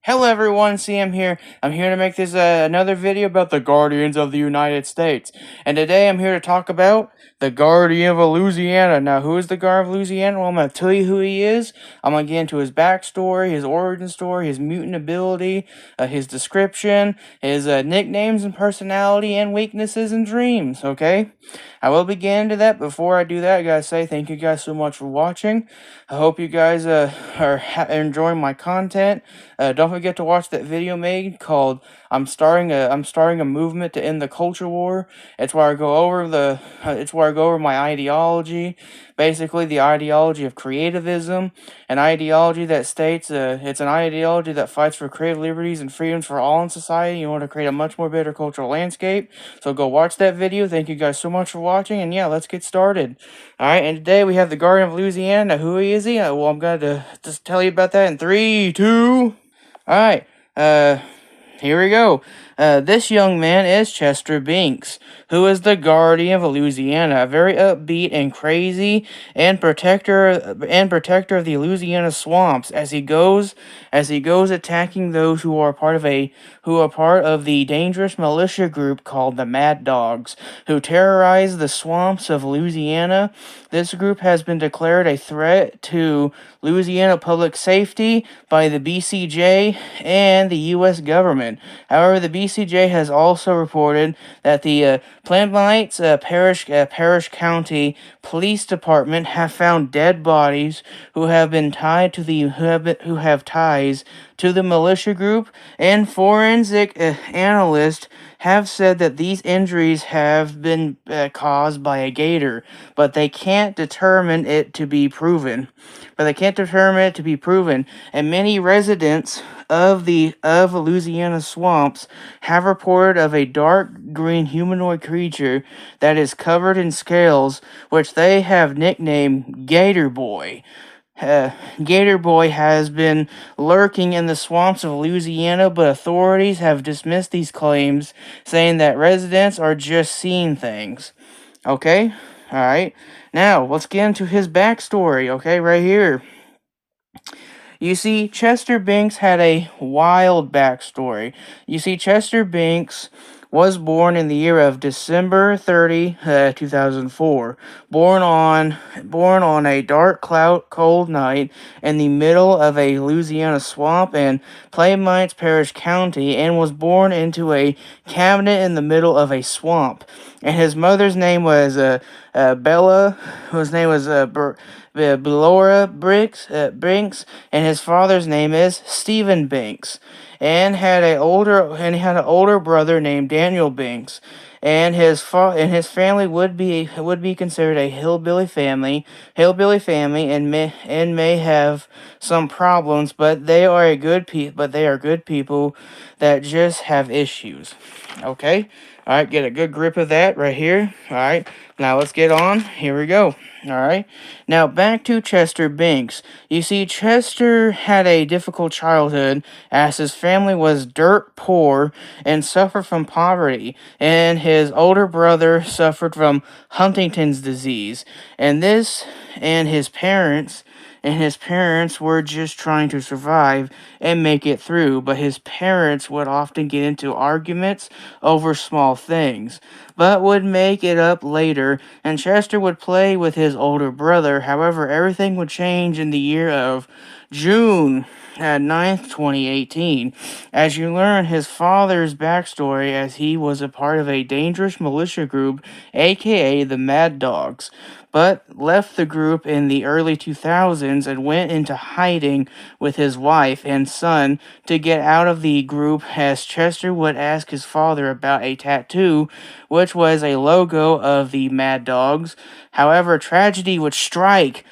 Hello everyone, CM here. I'm here to make this another video about the Guardians of the United States. And today I'm here to talk about the Guardian of Louisiana. Now, who is the Guardian of Louisiana? Well, I'm going to tell you who he is. I'm going to get into his backstory, his origin story, his mutant ability, his description, his nicknames and personality, and weaknesses and dreams, okay? I will begin into that. Before I do that, I gotta say thank you guys so much for watching. I hope you guys are enjoying my content. Don't forget to watch that video made called I'm starting a movement to end the culture war. It's where I go over my ideology, basically the ideology of creativism, an ideology that states it's an ideology that fights for creative liberties and freedoms for all in society. You want to create a much more better cultural landscape. So go watch that video. Thank you guys so much for watching, and yeah, let's get started. Alright, and today we have the Guardian of Louisiana. Now, who is he? Well, I'm going to just tell you about that in 3, 2... Alright, here we go. This young man is Chester Binks, who is the Guardian of Louisiana, a very upbeat and crazy and protector of the Louisiana swamps as he goes attacking those who are part of the dangerous militia group called the Mad Dogs, who terrorize the swamps of Louisiana. This group has been declared a threat to Louisiana public safety by the BCJ and the U.S. government. However, the BCJ has also reported that the Plymouth Parish County Police Department have found dead bodies who have ties to the militia group, and forensic analysts have said that these injuries have been caused by a gator, but they can't determine it to be proven. And many residents of Louisiana swamps have reported of a dark green humanoid creature that is covered in scales, which they have nicknamed Gator Boy. Gator Boy has been lurking in the swamps of Louisiana, but authorities have dismissed these claims, saying that residents are just seeing things. Okay? Alright. Now, let's get into his backstory, okay, right here. You see, Chester Binks had a wild backstory. You see, Chester Binks was born in the year of December 30, 2004. Born on a dark, cold night in the middle of a Louisiana swamp in Plymouth Parish County, and was born into a cabinet in the middle of a swamp. And his mother's name was Bella, whose name was Belora Binks, and his father's name is Stephen Binks, and he had an older brother named Daniel Binks, and his family would be considered a hillbilly family, and may have some problems, but they are good people that just have issues. Okay? Alright, get a good grip of that right here. Alright, now let's get on. Here we go. Alright, now back to Chester Binks. You see, Chester had a difficult childhood as his family was dirt poor and suffered from poverty, and his older brother suffered from Huntington's disease, and his parents were just trying to survive and make it through, but his parents would often get into arguments over small things, but would make it up later, and Chester would play with his older brother. However, everything would change in the year of June 9th, 2018, as you learn his father's backstory, as he was a part of a dangerous militia group, aka the Mad Dogs, but left the group in the early 2000s and went into hiding with his wife and son to get out of the group, as Chester would ask his father about a tattoo, which was a logo of the Mad Dogs. However, tragedy would strike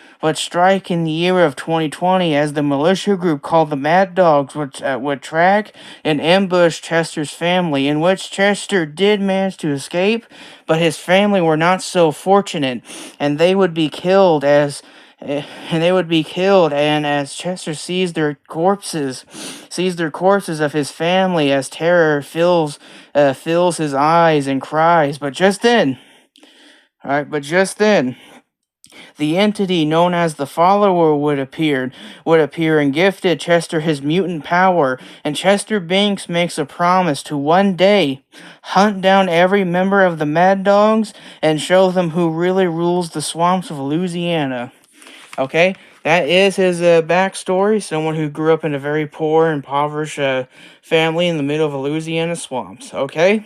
in the year of 2020, as the militia group called the Mad Dogs would track and ambush Chester's family, in which Chester did manage to escape, but his family were not so fortunate, and they would be killed as Chester sees their corpses of his family, as terror fills his eyes and cries. But just then, The entity known as the Follower would appear and gifted Chester his mutant power, and Chester Binks makes a promise to one day hunt down every member of the Mad Dogs and show them who really rules the swamps of Louisiana. Okay, that is his backstory. Someone who grew up in a very poor, impoverished family in the middle of the Louisiana swamps. Okay?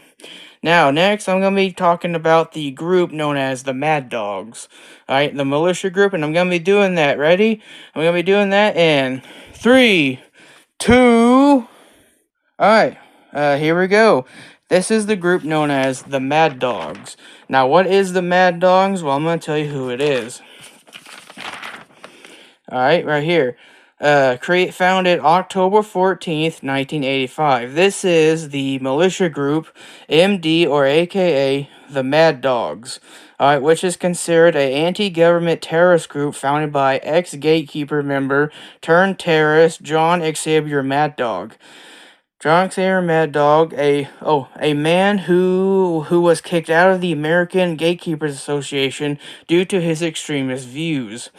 Now, next, I'm going to be talking about the group known as the Mad Dogs. Alright, the militia group, and I'm going to be doing that. Ready? I'm going to be doing that in 3, 2. Alright, here we go. This is the group known as the Mad Dogs. Now, what is the Mad Dogs? Well, I'm going to tell you who it is. Alright, right here. Founded October 14th, 1985. This is the militia group MD or AKA the Mad Dogs. Alright, which is considered a anti-government terrorist group founded by ex-gatekeeper member turned terrorist John Xavier Mad Dog. John Xavier Mad Dog, a man who was kicked out of the American Gatekeepers Association due to his extremist views.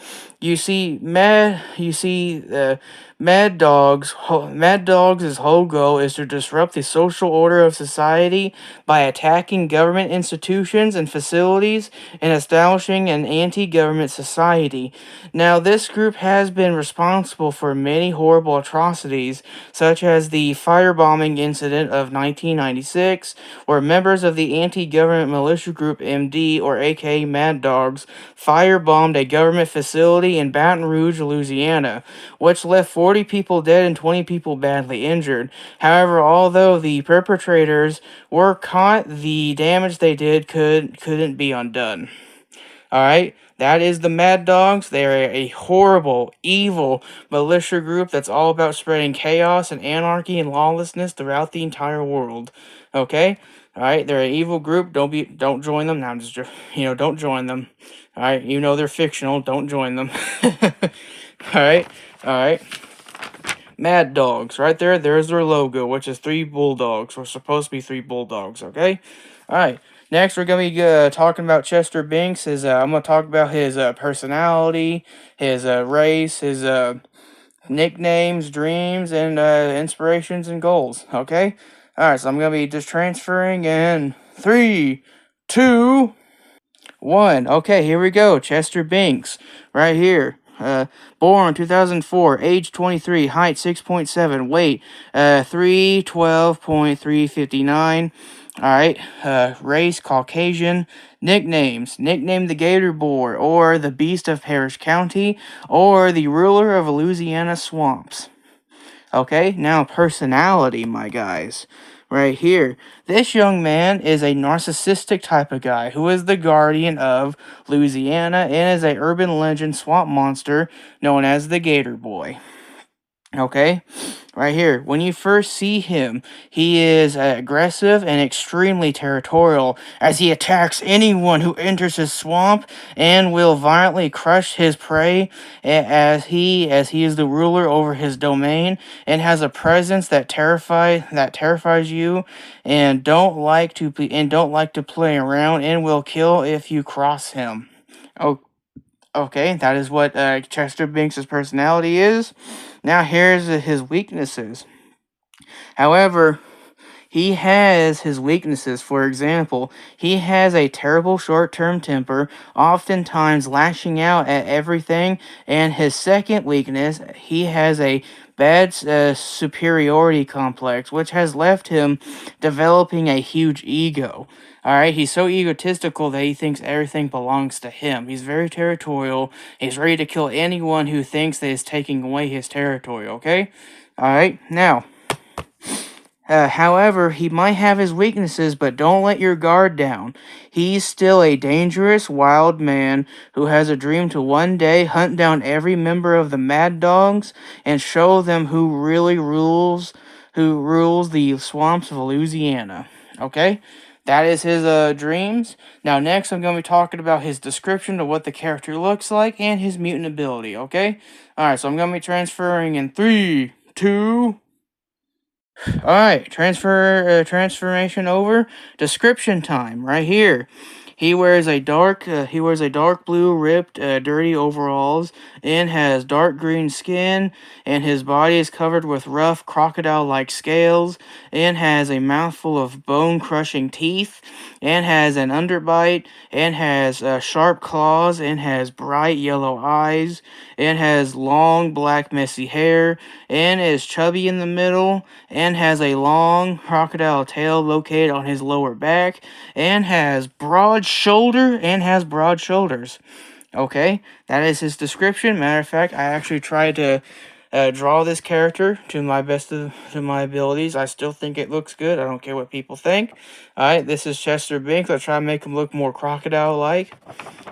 Mad Dog's whole goal is to disrupt the social order of society by attacking government institutions and facilities and establishing an anti-government society. Now, this group has been responsible for many horrible atrocities, such as the firebombing incident of 1996, where members of the anti-government militia group MD, or aka Mad Dogs, firebombed a government facility in Baton Rouge, Louisiana, which left 40 people dead and 20 people badly injured. However, although the perpetrators were caught, the damage they did couldn't be undone. Alright, that is the Mad Dogs. They're a horrible, evil militia group that's all about spreading chaos and anarchy and lawlessness throughout the entire world. Okay? Alright, they're an evil group. Don't join them. Now I'm just, don't join them. Alright, they're fictional. Don't join them. Alright, alright. Mad Dogs, right there. There's their logo, which is 3 bulldogs. We're supposed to be 3 bulldogs, okay? Alright, next we're going to be talking about Chester Binks. I'm going to talk about his personality, his race, his nicknames, dreams, and inspirations and goals, okay? Alright, so I'm going to be just transferring in 3, 2, 1. Okay, here we go. Chester Binks, right here. Born 2004, age 23, height 6.7, weight 312.359. Alright, race Caucasian. Nicknames: nicknamed the Gator Boy, or the Beast of Parish County, or the ruler of Louisiana swamps. Okay, now personality, my guys. Right here. This young man is a narcissistic type of guy who is the guardian of Louisiana and is a urban legend swamp monster known as the Gator Boy. Okay, right here. When you first see him, he is aggressive and extremely territorial as he attacks anyone who enters his swamp and will violently crush his prey as he is the ruler over his domain and has a presence that terrifies you and don't like to play around and will kill if you cross him. Oh, okay, that is what Chester Binks' personality is. Now here's his weaknesses. However, he has his weaknesses. For example, he has a terrible short-term temper, oftentimes lashing out at everything. And his second weakness, he has a bad superiority complex, which has left him developing a huge ego. Alright, he's so egotistical that he thinks everything belongs to him. He's very territorial. He's ready to kill anyone who thinks that is taking away his territory, okay? Alright, now, however, he might have his weaknesses, but don't let your guard down. He's still a dangerous, wild man who has a dream to one day hunt down every member of the Mad Dogs and show them who rules the swamps of Louisiana. Okay? That is his dreams. Now, next, I'm going to be talking about his description of what the character looks like and his mutant ability, okay? Alright, so I'm going to be transferring in 3, 2... Alright, transformation over. Description time, right here. He wears a dark blue ripped dirty overalls and has dark green skin, and his body is covered with rough crocodile-like scales and has a mouthful of bone-crushing teeth and has an underbite and has sharp claws and has bright yellow eyes and has long black messy hair and is chubby in the middle and has a long crocodile tail located on his lower back and has broad shoulders. Okay, that is his description. Matter of fact, I actually tried to draw this character to my best of to my abilities. I still think it looks good. I don't care what people think. All right, this is Chester Binks. I'll try to make him look more crocodile-like.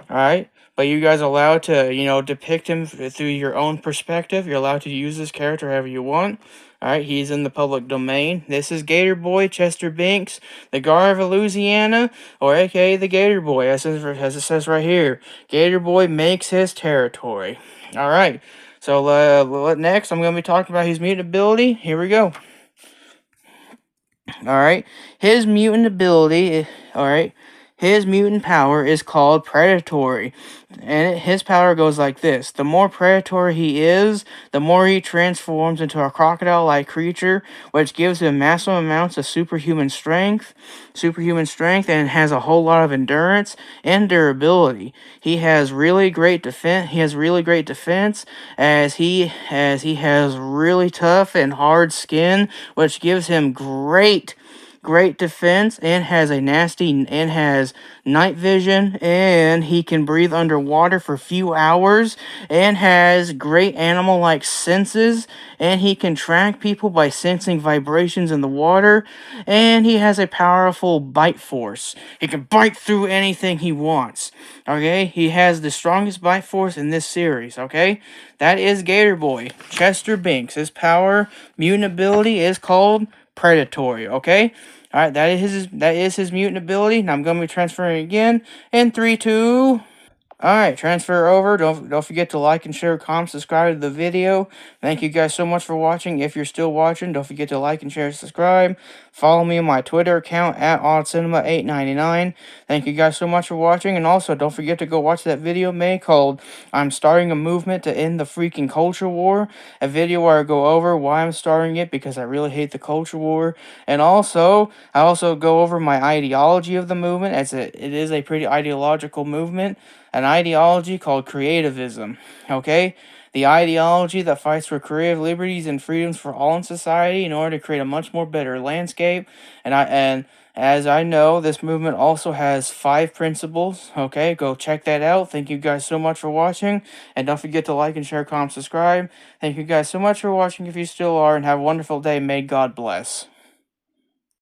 All right, but you guys are allowed to, depict him through your own perspective. You're allowed to use this character however you want. All right, he's in the public domain. This is Gator Boy, Chester Binks, the Gar of Louisiana, or aka the Gator Boy, as it says right here. Gator Boy makes his territory. All right, so next I'm going to be talking about his mutant ability. Here we go. All right, his mutant ability. All right. His mutant power is called predatory, and his power goes like this. The more predatory he is, the more he transforms into a crocodile-like creature, which gives him massive amounts of superhuman strength, and has a whole lot of endurance and durability. He has really great defense, as he has really tough and hard skin, which gives him great defense, and has night vision, and he can breathe underwater for a few hours, and has great animal like senses, and he can track people by sensing vibrations in the water, and he has a powerful bite force. He can bite through anything he wants. Okay, he has the strongest bite force in this series. Okay, that is Gator Boy, Chester Binks. His power mutant ability is called predatory. Okay, all right, that is his mutant ability. Now I'm going to be transferring again in 3, 2. All right, transfer over. Don't forget to like and share, comment, subscribe to the video. Thank you guys so much for watching. If you're still watching, don't forget to like and share, subscribe. Follow me on my Twitter account at oddcinema899. Thank you guys so much for watching, and also don't forget to go watch that video made called "I'm Starting a Movement to End the Freaking Culture War." A video where I go over why I'm starting it, because I really hate the culture war, and I also go over my ideology of the movement, as it is a pretty ideological movement. An ideology called creativism. Okay, the ideology that fights for creative liberties and freedoms for all in society in order to create a much more better landscape. And as I know, this movement also has 5 principles. Okay, go check that out. Thank you guys so much for watching, and don't forget to like and share, comment, subscribe. Thank you guys so much for watching if you still are, and have a wonderful day. May God bless.